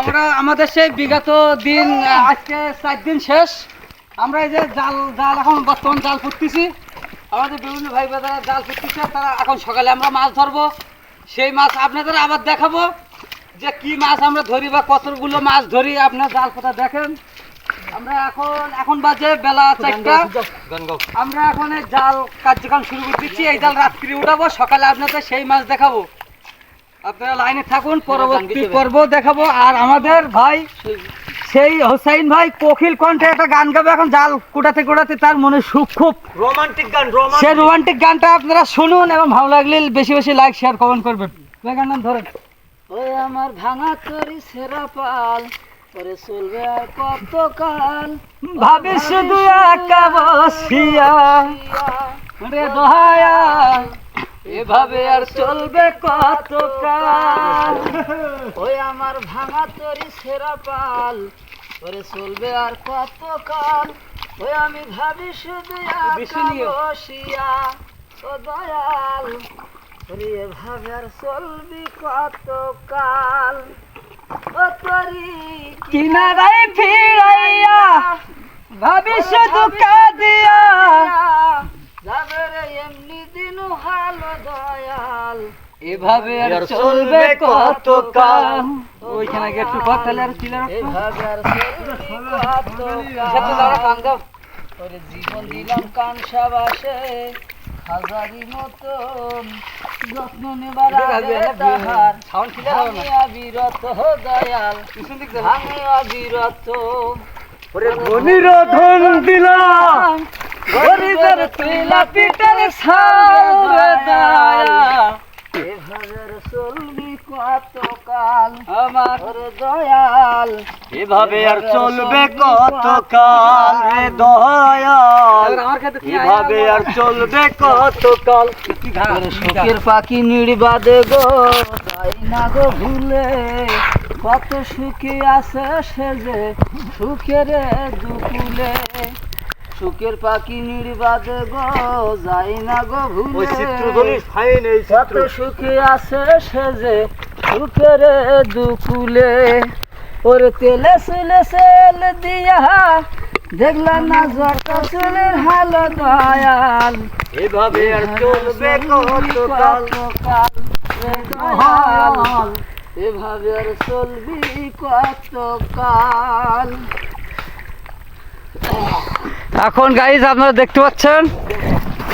আমরা আমাদের সেই বিগত দিন আজকে 4 দিন শেষ। আমরা এই যে জাল এখন বর্তমান জাল ফুটতেছি, আমাদের বিভিন্ন ভাই বোনেরা জাল ফুটতেছে, তারা এখন সকালে আমরা মাছ ধরবো। সেই মাছ আপনাদের আবার দেখাবো যে কি মাছ আমরা ধরি বা কতগুলো মাছ ধরি। আপনার জাল কোথা দেখেন। আমরা এখন বাজে বেলা 4টা। আমরা এখন এই জাল কার্যক্রম শুরু করে দিচ্ছি। এই জাল রাত্রি উঠাবো, সকালে আপনাদের সেই মাছ দেখাবো। আপনারা লাইনে থাকুন, পরবর্তী পর্ব দেখাবো। আর আমাদের ভাই সেই হোসাইন ভাই কোকিল কণ্ঠে একটা গান গাবে এখন জাল কুটাতে কুটাতে, তার মনে সুখ খুব রোমান্টিক গান। সেই রোমান্টিক গানটা আপনারা শুনুন এবং ভালো লাগলে বেশি বেশি লাইক শেয়ার কমেন্ট করবেন। গান নাম ধরেন। ওই আমার ভাঙা তরি সেরা পাল পরে চলবে আর কতকাল, ভাবি শুধু একা বসিয়া রে দহায়া, এভাবে আর চলবে কতকাল। ওই আমার ভাঙা তরি সেরা পাল পরে চলবে আর কতকাল, ওই আমি ভাবি শুধু একা বসিয়া ও দয়াল, ওরে এভাবে আর চলবি কতকাল। ও তরি কিনারায় ফিরাইয়া ভাবি শুধু কাঁদিয়া, যাবে রে এমনি দিন ভালো দয়াল, এভাবে আর চলবে কতকাল। ওইখানে একটু কথা আর কিলার এভাবে আর চলবে কতকাল। ওরে জীবন দিলাম কানসা বাসে হাজারি মতন, যত্ন নেবার আগে তাহার আমি অবিরত দয়াল, আমি অবিরত। ওরে মনিরধন দিলাম গরিবের তুইলা পিটার ছাড় দয়া, এভাবে চলবি কতকাল আমার দয়াল, এভাবে আর চলবে কতকাল রে দয়াল, এভাবে আর চলবে কতকাল। সুখের পাখি নির্বাদে গো তাই না গো ভুলে, কত সুখী আছে সে যে সুখের দুকুলে, সুখের পাখি নির্বাদে গো যাই না গো ভুলে, কত সুখী আছে সে যে সুখের দুকুলে। ওর তেলে চুলে সেল দিয়া দেখলা না যত চুলের হাল দয়াল, এভাবে আর চলবে কতকাল দয়াল, এভাবে আর চলবি কতকাল। এখন গাইজ আপনারা দেখতে পাচ্ছেন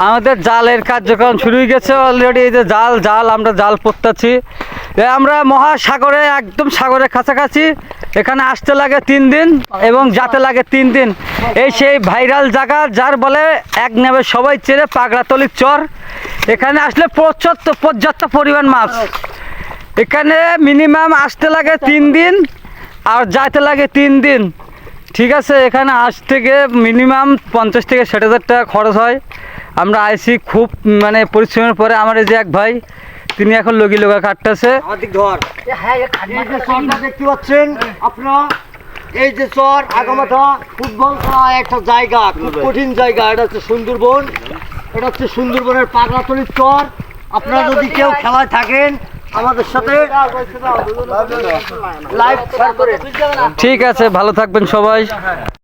আমাদের জালের কার্যক্রম শুরু হয়ে গেছে অলরেডি। এই যে জাল আমরা জাল পড়তেছি। আমরা মহাসাগরে একদম সাগরের কাছাকাছি। এখানে আসতে লাগে 3 দিন এবং যেতে লাগে 3 দিন। এই সেই ভাইরাল জায়গা যার বলে এক নেবে সবাই চেনে পাগড়াতলির চর। এখানে আসলে পর্যাপ্ত পরিমাণ মাছ। এখানে মিনিমাম আসতে লাগে 3 দিন আর যাইতে লাগে 3 দিন। ঠিক আছে, এখানে আসতে গিয়ে মিনিমাম 50 থেকে 60,000 টাকা খরচ হয়। আমরা আইসি খুব মানে পরিশ্রমের পরে। আমার এই যে এক ভাই, তিনি এখন লগা কাটতেছে। দেখতে পাচ্ছেন আপনারা, এই যে চর আগামাথা ফুটবল খেলা একটা জায়গা, খুব কঠিন জায়গা। এটা হচ্ছে সুন্দরবন, এটা হচ্ছে সুন্দরবনের পাগড়াতলির চর। আপনারা যদি কেউ খেলায় থাকেন আমাদের সাথে লাইভ শেয়ার করে। ঠিক আছে, ভালো থাকবেন সবাই।